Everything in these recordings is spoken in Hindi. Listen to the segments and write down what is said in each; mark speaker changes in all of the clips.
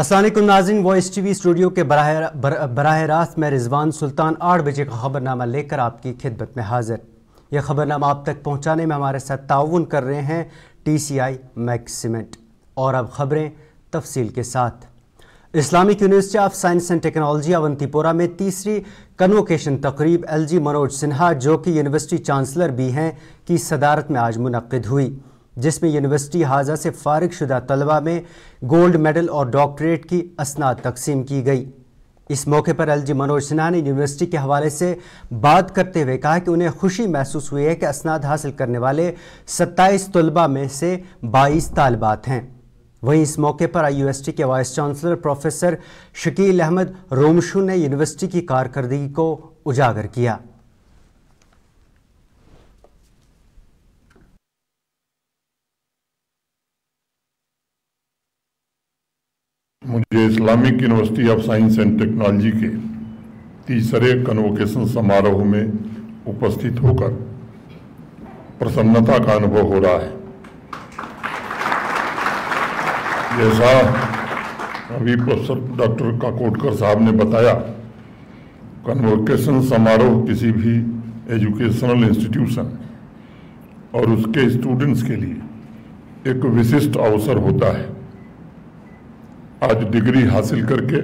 Speaker 1: अस्सलाम वालेकुम नाज़रीन, वॉइस टीवी स्टूडियो के बराह रास्त में रिजवान सुल्तान 8 बजे का खबरनामा लेकर आपकी खिदमत में हाजिर। यह खबरनामा आप तक पहुंचाने में हमारे साथ ताउन कर रहे हैं TCI मैक्सिमेंट। और अब खबरें तफसील के साथ। Islamic university of science and technology Awantipora में तीसरी कन्वोकेशन तकरीब LG मनोज सिन्हा, जो कि यूनिवर्सिटी चांसलर भी हैं, की सदारत में आज मुनक्किद हुई, जिसमें यूनिवर्सिटी हाजा से फारिग शुदा तलबा में गोल्ड मेडल और डॉक्टरेट की असनाद तकसीम की गई। इस मौके पर LG मनोज सिन्हा ने यूनिवर्सिटी के हवाले से बात करते हुए कहा कि उन्हें खुशी महसूस हुई है कि असनाद हासिल करने वाले 27 तलबा में से 22 तालिबात हैं। वहीं इस मौके पर IUST के vice chancellor professor Shakeel Ahmad Romshoo ने यूनिवर्सिटी की कारकर्दगी को उजागर किया।
Speaker 2: मुझे Islamic university of science and technology के तीसरे कन्वोकेशन समारोह में उपस्थित होकर प्रसन्नता का अनुभव हो रहा है। जैसा अभी प्रोफेसर डॉक्टर काकोडकर साहब ने बताया, कन्वोकेशन समारोह किसी भी एजुकेशनल इंस्टीट्यूशन और उसके स्टूडेंट्स के लिए एक विशिष्ट अवसर होता है। आज डिग्री हासिल करके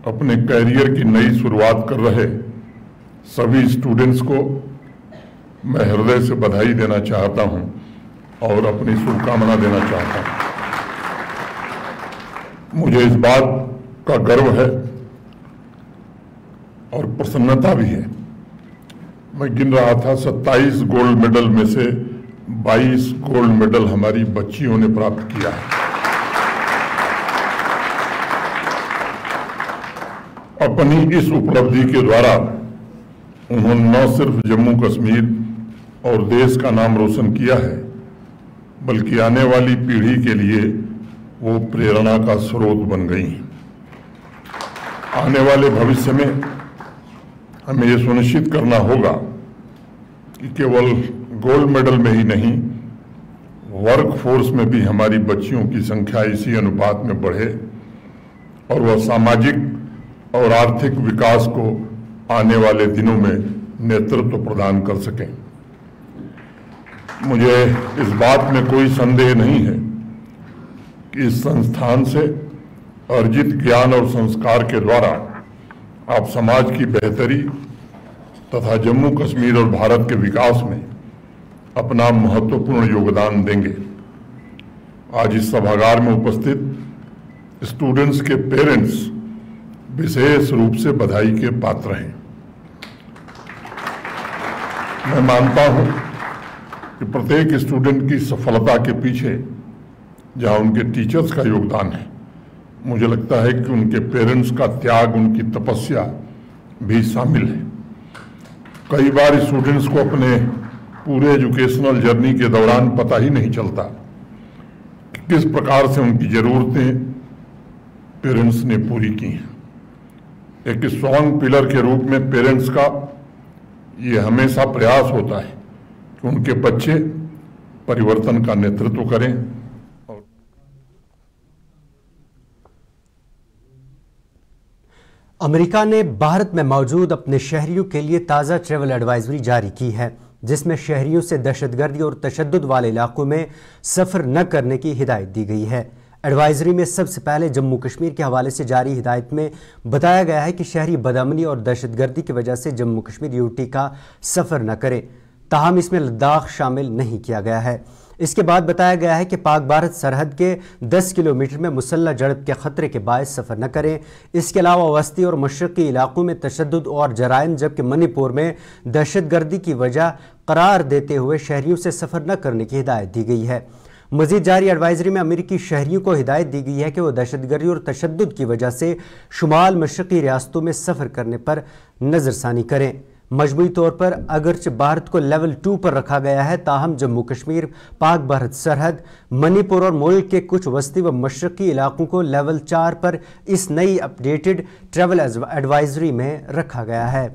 Speaker 2: अपने कैरियर की नई शुरुआत कर रहे सभी स्टूडेंट्स को मैं हृदय से बधाई देना चाहता हूं और अपनी शुभकामना देना चाहता हूं। मुझे इस बात का गर्व है और प्रसन्नता भी है। मैं गिन रहा था, 27 गोल्ड मेडल में से 22 गोल्ड मेडल हमारी बच्चियों ने प्राप्त किया है। अपनी इस उपलब्धि के द्वारा उन्होंने न सिर्फ जम्मू कश्मीर और देश का नाम रोशन किया है, बल्कि आने वाली पीढ़ी के लिए वो प्रेरणा का स्रोत बन गई। आने वाले भविष्य में हमें ये सुनिश्चित करना होगा कि केवल गोल्ड मेडल में ही नहीं, वर्क फोर्स में भी हमारी बच्चियों की संख्या इसी अनुपात में बढ़े और वह सामाजिक और आर्थिक विकास को आने वाले दिनों में नेतृत्व प्रदान कर सकें। मुझे इस बात में कोई संदेह नहीं है कि इस संस्थान से अर्जित ज्ञान और संस्कार के द्वारा आप समाज की बेहतरी तथा जम्मू कश्मीर और भारत के विकास में अपना महत्वपूर्ण योगदान देंगे। आज इस सभागार में उपस्थित स्टूडेंट्स के पेरेंट्स विशेष रूप से बधाई के पात्र हैं। मैं मानता हूं कि प्रत्येक स्टूडेंट की सफलता के पीछे जहां उनके टीचर्स का योगदान है, मुझे लगता है कि उनके पेरेंट्स का त्याग, उनकी तपस्या भी शामिल है। कई बार स्टूडेंट्स को अपने पूरे एजुकेशनल जर्नी के दौरान पता ही नहीं चलता कि किस प्रकार से उनकी ज़रूरतें पेरेंट्स ने पूरी की हैं। एक स्ट्रॉन्ग पिलर के रूप में पेरेंट्स का ये हमेशा प्रयास होता है कि उनके बच्चे परिवर्तन का नेतृत्व करें।
Speaker 1: अमेरिका ने भारत में मौजूद अपने शहरियों के लिए ताज़ा ट्रैवल एडवाइजरी जारी की है, जिसमें शहरियों से दहशतगर्दी और तशद्दुद वाले इलाकों में सफ़र न करने की हिदायत दी गई है। एडवाइजरी में सबसे पहले जम्मू कश्मीर के हवाले से जारी हिदायत में बताया गया है कि शहरी बदअमनी और दहशतगर्दी की वजह से जम्मू कश्मीर UT का सफ़र न करें। ताहम इसमें लद्दाख शामिल नहीं किया गया है। इसके बाद बताया गया है कि पाक भारत सरहद के 10 किलोमीटर में मुसल्लह झड़प के खतरे के बायस सफ़र न करें। इसके अलावा वस्ती और मशरक़ी इलाकों में तशद्दुद और जराइम, जबकि मणिपुर में दहशतगर्दी की वजह करार देते हुए शहरियों से सफ़र न करने की हिदायत दी गई है। मज़ीद जारी एडवाइजरी में अमेरिकी शहरियों को हिदायत दी गई है कि वह दहशतगर्दी और तशद्दुद की वजह से शुमाल मशरक़ी रियासतों में सफ़र करने पर नज़रसानी करें। मजमूई तौर पर अगरचे भारत को लेवल 2 पर रखा गया है, ताहम जम्मू कश्मीर, पाक भारत सरहद, मणिपुर और मुल्क के कुछ वस्ती व मशरक़ी इलाकों को लेवल 4 पर इस नई अपडेटेड ट्रैवल एडवाइजरी में रखा गया है।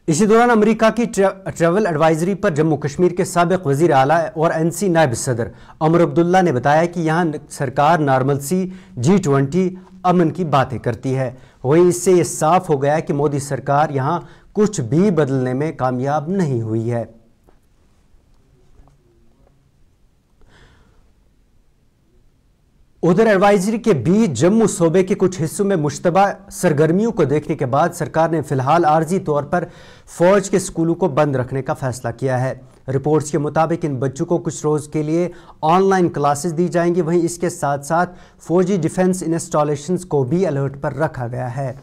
Speaker 1: इसी दौरान अमेरिका की ट्रैवल एडवाइजरी पर जम्मू कश्मीर के साबिक वजीर आला और NC नायब सदर उमर अब्दुल्ला ने बताया कि यहाँ सरकार नॉर्मलसी, G20, अमन की बातें करती है। वहीं इससे ये साफ हो गया कि मोदी सरकार यहाँ कुछ भी बदलने में कामयाब नहीं हुई है। उधर एडवाइजरी के बीच जम्मू सूबे के कुछ हिस्सों में मुश्तबा सरगर्मियों को देखने के बाद सरकार ने फिलहाल आर्जी तौर पर फौज के स्कूलों को बंद रखने का फैसला किया है। रिपोर्ट्स के मुताबिक इन बच्चों को कुछ रोज के लिए ऑनलाइन क्लासेस दी जाएंगी। वहीं इसके साथ साथ फौजी डिफेंस इंस्टॉलेशंस को भी अलर्ट पर रखा गया है।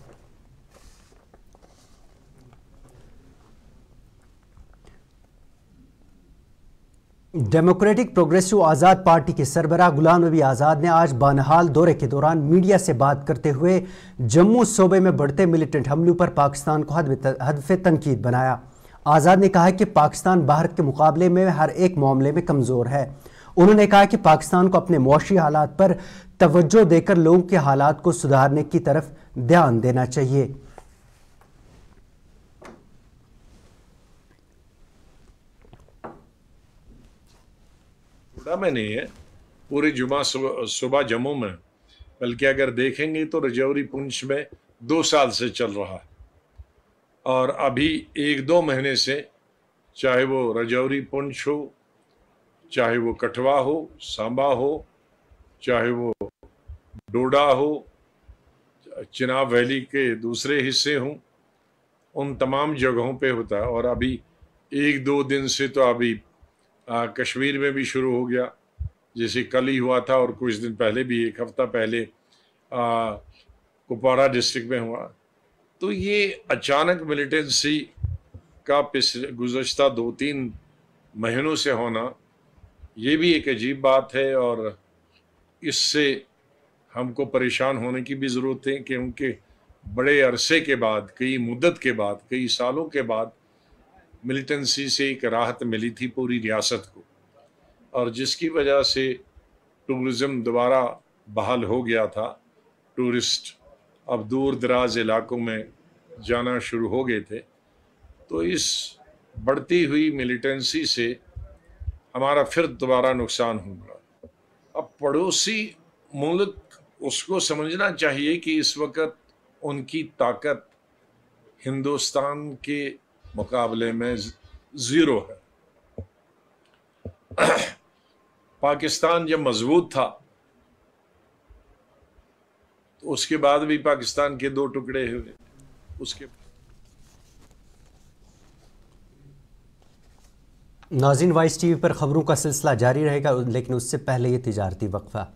Speaker 1: डेमोक्रेटिक प्रोग्रेसिव आज़ाद पार्टी के सरबराह गुलाम नबी आज़ाद ने आज बानहाल दौरे के दौरान मीडिया से बात करते हुए जम्मू सूबे में बढ़ते मिलिटेंट हमलों पर पाकिस्तान को हदफ तनकीद बनाया। आज़ाद ने कहा कि पाकिस्तान भारत के मुकाबले में हर एक मामले में कमज़ोर है। उन्होंने कहा कि पाकिस्तान को अपने मुआशी हालात पर तवज्जो देकर लोगों के हालात को सुधारने की तरफ ध्यान देना चाहिए।
Speaker 3: में नहीं है, पूरी जुमा सुबह जम्मू में, बल्कि अगर देखेंगे तो रजौरी पुंछ में 2 साल से चल रहा है। और अभी 1-2 महीने से, चाहे वो रजौरी पुंछ हो, चाहे वो कठवा हो, सांबा हो, चाहे वो डोडा हो, चिनाब वैली के दूसरे हिस्से हों, उन तमाम जगहों पे होता है। और अभी 1-2 दिन से तो अभी कश्मीर में भी शुरू हो गया, जैसे कल ही हुआ था और कुछ दिन पहले भी, 1 हफ्ता पहले कुपवाड़ा डिस्ट्रिक्ट में हुआ। तो ये अचानक मिलिटेंसी का गुज़श्ता 2-3 महीनों से होना, ये भी एक अजीब बात है। और इससे हमको परेशान होने की भी ज़रूरत है, क्योंकि बड़े अरसे के बाद, कई मुद्दत के बाद, कई सालों के बाद मिलिटेंसी से एक राहत मिली थी पूरी रियासत को, और जिसकी वजह से टूरिज़्म दोबारा बहाल हो गया था। टूरिस्ट अब दूर दराज इलाकों में जाना शुरू हो गए थे। तो इस बढ़ती हुई मिलिटेंसी से हमारा फिर दोबारा नुकसान होगा। अब पड़ोसी मुल्क, उसको समझना चाहिए कि इस वक्त उनकी ताकत हिंदुस्तान के मुकाबले में 0 है। पाकिस्तान जब मजबूत था तो उसके बाद भी पाकिस्तान के 2 टुकड़े हुए। उसके
Speaker 1: नाज़रीन, वाइस टीवी पर खबरों का सिलसिला जारी रहेगा, लेकिन उससे पहले ये तिजारती वक्फा।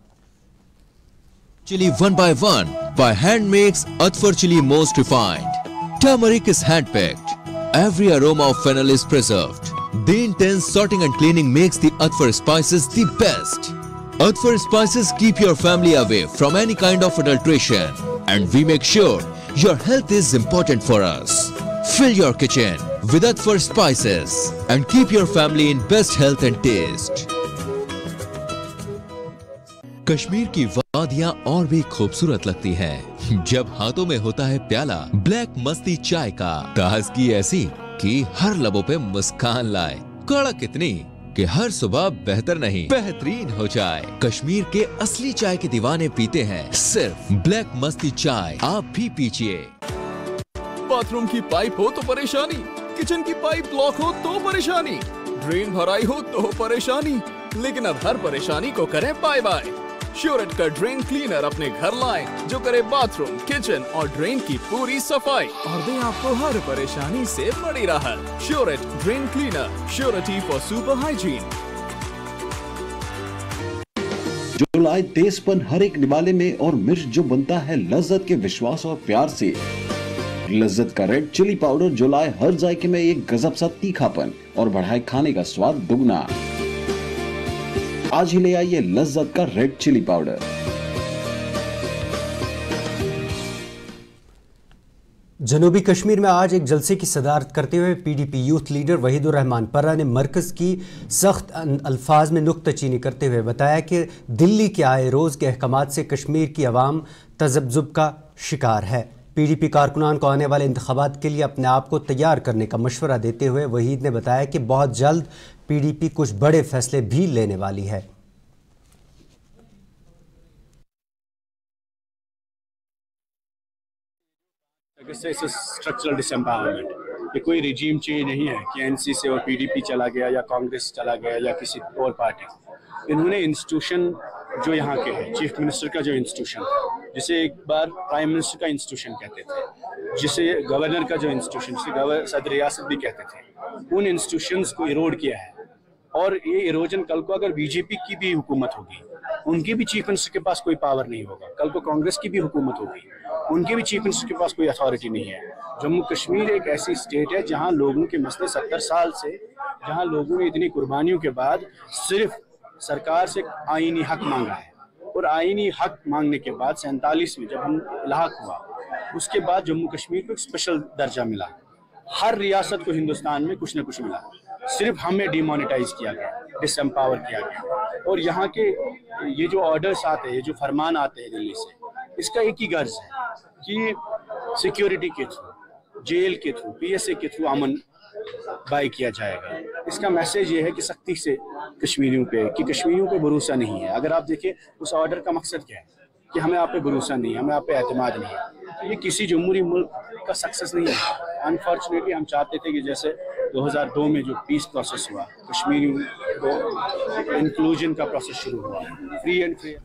Speaker 4: Chili 1 by 1 by hand makes Atfar chili most refined. Turmeric is hand picked. Every aroma of fennel is preserved. The intense sorting and cleaning makes the Atfar spices the best. Atfar spices keep your family away from any kind of adulteration, and we make sure your health is important for us. Fill your kitchen with Atfar spices and keep your family in best health and taste. Kashmir की वादियां और भी खूबसूरत लगती हैं जब हाथों में होता है प्याला ब्लैक मस्ती चाय का। ताजगी ऐसी कि हर लबों पे मुस्कान लाए, कड़क इतनी कि हर सुबह बेहतर नहीं बेहतरीन हो जाए। कश्मीर के असली चाय के दीवाने पीते हैं सिर्फ ब्लैक मस्ती चाय। आप भी पीजिए।
Speaker 5: बाथरूम की पाइप हो तो परेशानी, किचन की पाइप ब्लॉक हो तो परेशानी, ड्रेन भराई हो तो परेशानी, लेकिन अब हर परेशानी को करें बाय बाय। श्योरेट का ड्रेन क्लीनर अपने घर लाएं, जो करे बाथरूम, किचन और ड्रेन की पूरी सफाई और दे आपको हर परेशानी से बड़ी राहत। श्योरेट drain cleaner, surety for super hygiene.
Speaker 6: जो लाए तेजपन हर एक निवाले में और मिर्च जो बनता है लज्जत के विश्वास और प्यार से। लज्जत का रेड चिली पाउडर जो लाए हर जायके में एक गजब सा तीखापन और बढ़ाए खाने का स्वाद दुगना। आज ही ले आइए लज्जत का रेड चिली पाउडर।
Speaker 1: जनूबी कश्मीर में आज एक जलसे की सदारत करते हुए PDP youth leader Wahidur Rahman पर्रा ने मरकज़ की सख्त अल्फाज में नुक्ताचीनी करते हुए बताया कि दिल्ली के आए रोज़ के अहकामात से कश्मीर की आवाम तज़ब्ज़ुब का शिकार है। पीडीपी कारकुनान को आने वाले इंतखाबात के लिए अपने आप को तैयार करने का मशवरा देते हुए वहीद ने बताया कि बहुत जल्द पीडीपी कुछ बड़े फैसले भी लेने वाली है।
Speaker 7: स्ट्रक्चरल डिसएम्पावरमेंट, ये कोई रिजीम चेंज नहीं है कि एनसी से और पीडीपी चला गया या कांग्रेस चला गया या किसी और पार्टी। इन्होंने इंस्टीट्यूशन जो यहाँ के हैं, चीफ मिनिस्टर का जो इंस्टीट्यूशन है, जिसे एक बार प्राइम मिनिस्टर का इंस्टीट्यूशन कहते थे, जिसे गवर्नर का जो इंस्टीट्यूशन, जिसे सदर रियासत भी कहते थे, उन इंस्टीट्यूशंस को इरोड किया है। और ये इरोजन कल को अगर बीजेपी की भी हुकूमत होगी, उनके भी चीफ मिनिस्टर के पास कोई पावर नहीं होगा। कल को कांग्रेस की भी हुकूमत होगी, उनके भी चीफ मिनिस्टर के पास कोई अथॉरिटी नहीं है। जम्मू कश्मीर एक ऐसी स्टेट है जहां लोगों के मसले 70 साल से, जहां लोगों ने इतनी कुर्बानियों के बाद सिर्फ सरकार से आईनी हक मांगा है, और आईनी हक मांगने के बाद 47 में जब हम इलाहाक हुआ, उसके बाद जम्मू कश्मीर को एक स्पेशल दर्जा मिला। हर रियासत को हिंदुस्तान में कुछ न कुछ मिला, सिर्फ हमें डिमोनेटाइज किया गया, डिसएम्पावर किया गया। और यहाँ के ये जो ऑर्डर्स आते हैं, जो फरमान आते हैं दिल्ली से, इसका एक ही गर्ज है कि सिक्योरिटी के थ्रू, जेल के थ्रू, पीएसए के थ्रू अमन बाय किया जाएगा। इसका मैसेज ये है कि सख्ती से कश्मीरियों पे भरोसा नहीं है। अगर आप देखें उस ऑर्डर का मकसद क्या है कि हमें आप पे भरोसा नहीं है, हमें आप पे एतमाद नहीं है। ये किसी जमहूरी मुल्क का सक्सेस नहीं है। अनफॉर्चुनेटली हम चाहते थे कि जैसे 2002 में जो पीस प्रोसेस हुआ, कश्मीरियों को इंक्लूजन का प्रोसेस शुरू हुआ, फ्री एंड फेयर।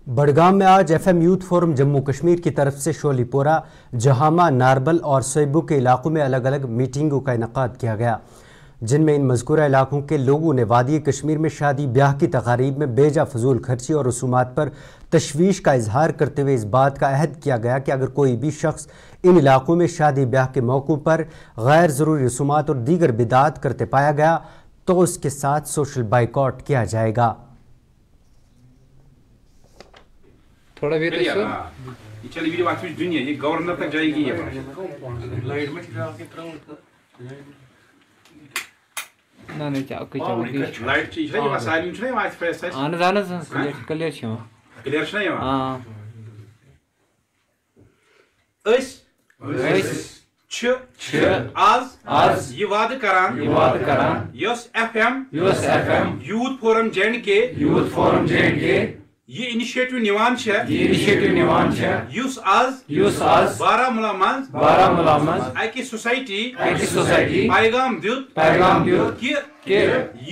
Speaker 1: बडगाम में आज FM youth forum Jammu Kashmir की तरफ से शोलीपोरा, जहामा, नारबल और सोइबू के इलाकों में अलग अलग मीटिंगों का इनेकाद किया गया, जिनमें इन मज़कूरा इलाकों के लोगों ने वादी कश्मीर में शादी ब्याह की तकारीब में बेजा फजूल खर्ची और रसूमात पर तशवीश का इजहार करते हुए इस बात का अहद किया गया कि अगर कोई भी शख्स इन इलाकों में शादी ब्याह के मौक़ों पर गैर ज़रूरी रसूमात और दीगर बिदात करते पाया गया तो उसके साथ सोशल बाइकआउट किया जाएगा।
Speaker 8: थोड़ा भी
Speaker 9: ये चली वीडियो बात दुनिया ये गवर्नर तक जाएगी। ये लाइट में
Speaker 8: ना नहीं क्या कोई चल
Speaker 9: लाइट चीज है, ये सारी नहीं आज फैस है
Speaker 8: आने जाने क्लियर छो
Speaker 9: क्लियर छना है।
Speaker 8: हां
Speaker 9: छ आज ये वाद करान यस एफएम यूथ फोरम जे ये इनिशिएटिव निवान युस आज बारामुला मंज अकि सोसाइटी पैगाम दियुत कि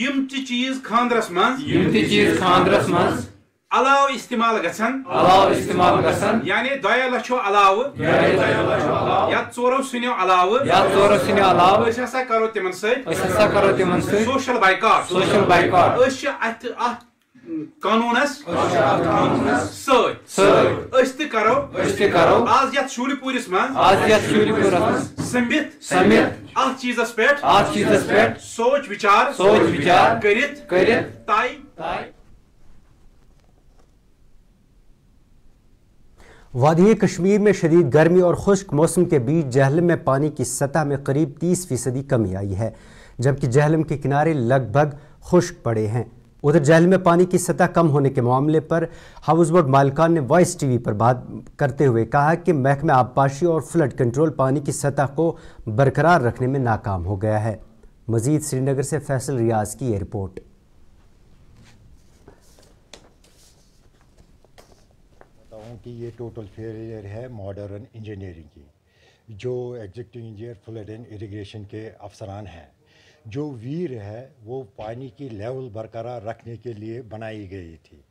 Speaker 9: यम चीज खानदरस मंज अलाव इस्तेमाल गसन यानी 2 लाख अलाव या 4 सिनो अलाव ऐसा करो तिमन से सोशल बाइकआउट कानूनस करो आज यत शूलिपुरिस मज समित अथ चीजस पे सोच विचार करित ताई।
Speaker 1: वादी कश्मीर में शदीद गर्मी और खुश्क मौसम के बीच जहलम में पानी की सतह में करीब 30% कमी आई है, जबकि जहलम के किनारे लगभग खुश्क पड़े हैं। उधर जहलम में पानी की सतह कम होने के मामले पर हाउस बोट मालिकान ने वॉइस टीवी पर बात करते हुए कहा कि महकमा आबपाशी और फ्लड कंट्रोल पानी की सतह को बरकरार रखने में नाकाम हो गया है। मजीद श्रीनगर से फैसल रियाज की ये रिपोर्ट।
Speaker 10: कि ये टोटल फेलियर है मॉडर्न इंजीनियरिंग की। जो executive engineer flood and irrigation के अफसरान हैं, जो वीर है वो पानी की लेवल बरकरार रखने के लिए बनाई गई थी।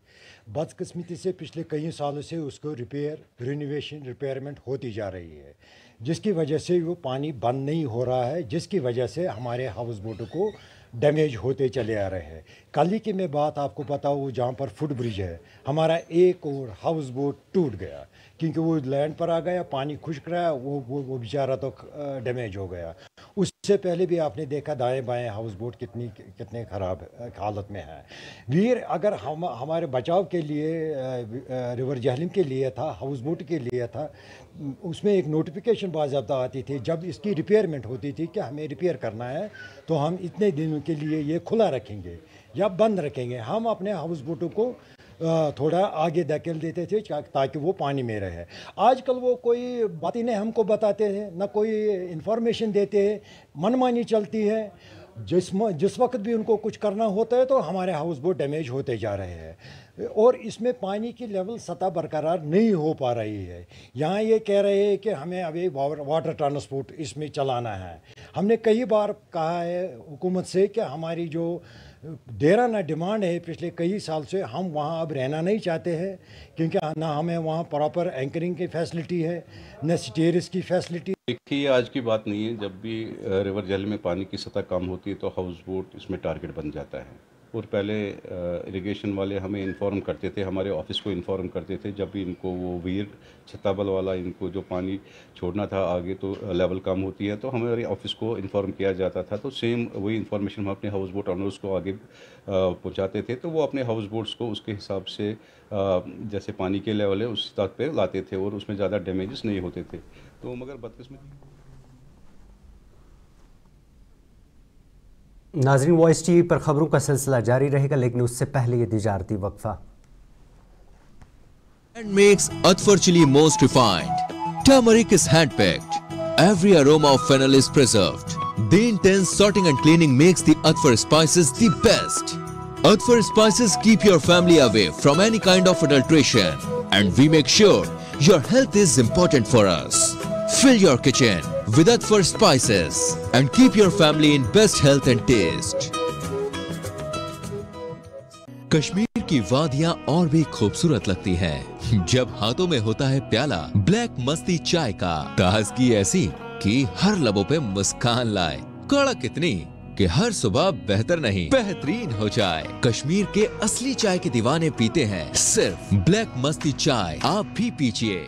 Speaker 10: बदकिस्मती से पिछले कई सालों से उसको रिपेयरमेंट होती जा रही है, जिसकी वजह से वो पानी बंद नहीं हो रहा है, जिसकी वजह से हमारे हाउस बोटों को डैमेज होते चले आ रहे हैं। कल ही की मैं बात आपको पता हो, जहाँ पर फुट ब्रिज है, हमारा एक और हाउस बोट टूट गया क्योंकि वो लैंड पर आ गया, पानी खुश्क रहा, वो बेचारा तो डैमेज हो गया। उससे पहले भी आपने देखा दाएं बाएं हाउस बोट कितने ख़राब हालत में है। वीर अगर हमारे बचाव के लिए रिवर जहलम के लिए था, हाउस बोट के लिए था, उसमें एक नोटिफिकेशन बाज़ाब्ता आती थी जब इसकी रिपेयरमेंट होती थी कि हमें रिपेयर करना है तो हम इतने दिनों के लिए ये खुला रखेंगे या बंद रखेंगे। हम अपने हाउस बोटों को थोड़ा आगे धकेल देते थे ताकि वो पानी में रहे। आजकल वो कोई बातें नहीं हमको बताते हैं, ना कोई इन्फॉर्मेशन देते हैं, मनमानी चलती है। जिस वक्त भी उनको कुछ करना होता है तो हमारे हाउस बोट डैमेज होते जा रहे हैं और इसमें पानी की लेवल सतह बरकरार नहीं हो पा रही है। यहाँ ये कह रहे हैं कि हमें अभी वाटर ट्रांसपोर्ट इसमें चलाना है। हमने कई बार कहा है हुकूमत से कि हमारी जो देराना डिमांड है पिछले कई साल से, हम वहाँ अब रहना नहीं चाहते हैं क्योंकि ना हमें वहाँ प्रॉपर एंकरिंग की फैसिलिटी है, न स्टेयर्स की फैसिलिटी।
Speaker 11: देखिए, आज की बात नहीं है। जब भी रिवर जल में पानी की सतह कम होती है तो हाउस बोट इसमें टारगेट बन जाता है। और पहले इरिगेशन वाले हमें इन्फॉर्म करते थे, हमारे ऑफिस को इन्फॉर्म करते थे जब भी इनको वो वीर छत्ताबल वाला इनको जो पानी छोड़ना था आगे तो लेवल कम होती है तो हमारे ऑफिस को इन्फॉर्म किया जाता था। तो सेम वही इन्फॉर्मेशन हम अपने हाउस बोट ऑनर्स को आगे पहुंचाते थे तो वो अपने हाउस बोट्स को उसके हिसाब से जैसे पानी के लेवल है उस स्तर पे लाते थे और उसमें ज़्यादा डैमेजेस नहीं होते थे। तो मगर बदकिस्मती।
Speaker 1: नाज़रीन, वॉइस टीवी पर खबरों का सिलसिला जारी रहेगा, लेकिन उससे पहले ये तिजारती वक्फा।
Speaker 4: And makes Atfar chili most refined. Turmeric is hand-picked. Every aroma of fennel is preserved. The intense sorting and cleaning makes the Atfar spices the best. Atfar spices keep your family away from any kind of adulteration. And we make sure your health is important for us. Fill your kitchen with Atfar spices and keep your family in best health and taste. Kashmir की वादियां और भी खूबसूरत लगती हैं जब हाथों में होता है प्याला ब्लैक मस्ती चाय का। ताजगी ऐसी कि हर लबों पे मुस्कान लाए, कड़क इतनी कि हर सुबह बेहतर नहीं बेहतरीन हो जाए। कश्मीर के असली चाय के दीवाने पीते हैं सिर्फ ब्लैक मस्ती चाय। आप भी पीजिए।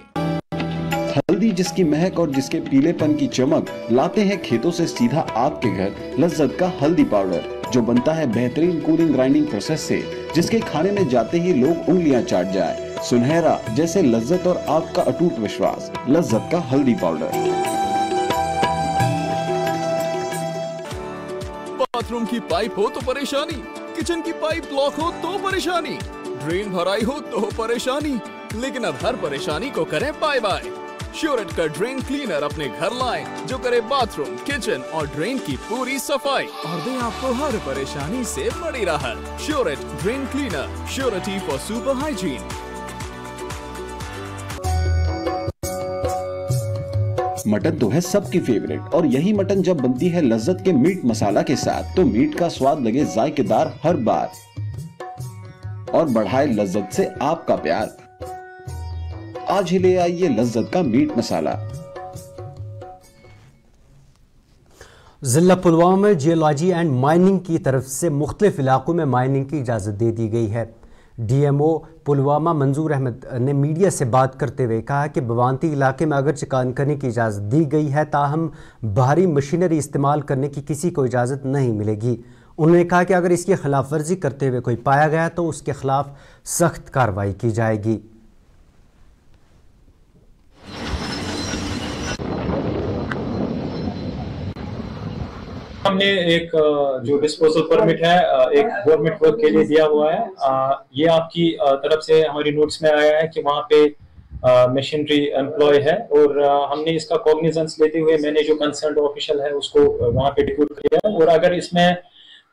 Speaker 6: हल्दी जिसकी महक और जिसके पीलेपन की चमक लाते हैं खेतों से सीधा आपके घर लज्जत का हल्दी पाउडर, जो बनता है बेहतरीन कूलिंग ग्राइंडिंग प्रोसेस से, जिसके खाने में जाते ही लोग उंगलियां चाट जाए। सुनहरा जैसे लज्जत और आपका अटूट विश्वास, लज्जत का हल्दी पाउडर।
Speaker 5: बाथरूम की पाइप हो तो परेशानी, किचन की पाइप ब्लॉक हो तो परेशानी, ड्रेन भराई हो तो परेशानी, लेकिन अब हर परेशानी को करें बाय बाय। श्योरेट का ड्रेन क्लीनर अपने घर लाएं जो करे बाथरूम, किचन और ड्रेन की पूरी सफाई और दे आपको हर परेशानी से बड़ी राहत। श्योरेट drain cleaner, surety for super hygiene.
Speaker 6: Mutton तो है सबकी फेवरेट और यही मटन जब बनती है लज्जत के मीट मसाला के साथ तो मीट का स्वाद लगे जायकेदार हर बार और बढ़ाए लज्जत से आपका प्यार। आज ही ले आइए लज्जत का मीट मसाला।
Speaker 1: जिला पुलवामा में जियोलॉजी एंड माइनिंग की तरफ से मुख्तलिफ इलाकों में माइनिंग की इजाज़त दे दी गई है। डीएमओ पुलवामा मंजूर अहमद ने मीडिया से बात करते हुए कहा कि बवांती इलाके में अगर चिकान करने की इजाज़त दी गई है ताहम भारी मशीनरी इस्तेमाल करने की किसी को इजाज़त नहीं मिलेगी। उन्होंने कहा कि अगर इसकी खिलाफ वर्जी करते हुए कोई पाया गया तो उसके खिलाफ सख्त कार्रवाई की जाएगी।
Speaker 12: हमने एक जो डिस्पोजल परमिट है एक गवर्नमेंट वर्क के लिए दिया हुआ है। ये आपकी तरफ से हमारी नोट्स में आया है कि वहाँ पे मशीनरी एम्प्लॉय है और हमने इसका कॉग्निजेंस लेते हुए मैंने जो कंसर्न्ड ऑफिशियल है उसको वहाँ पे डिप्यूट किया और अगर इसमें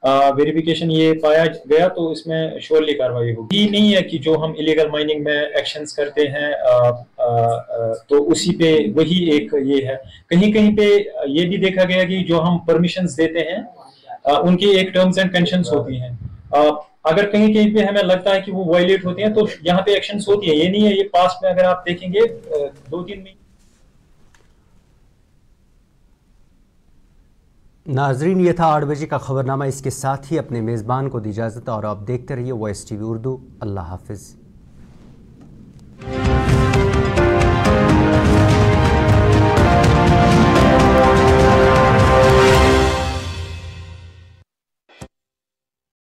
Speaker 12: वेरिफिकेशन ये पाया गया तो इसमें श्योरली कार्रवाई होगी। ये नहीं है कि जो हम इलीगल माइनिंग में एक्शंस करते हैं तो उसी पे वही एक ये है। कहीं कहीं पे ये भी देखा गया कि जो हम परमिशंस देते हैं उनकी एक टर्म्स एंड कंडीशंस होती हैं। अगर कहीं कहीं पे हमें लगता है कि वो वायलेट होती हैं तो यहाँ पे एक्शंस होती है। ये नहीं है, ये पास्ट में अगर आप देखेंगे 2-3 महीने।
Speaker 1: नाजरीन, ये था 8 बजे का खबरनामा। इसके साथ ही अपने मेज़बान को दी इजाज़त और आप देखते रहिए वॉइस टीवी उर्दू। अल्लाह हाफिज़।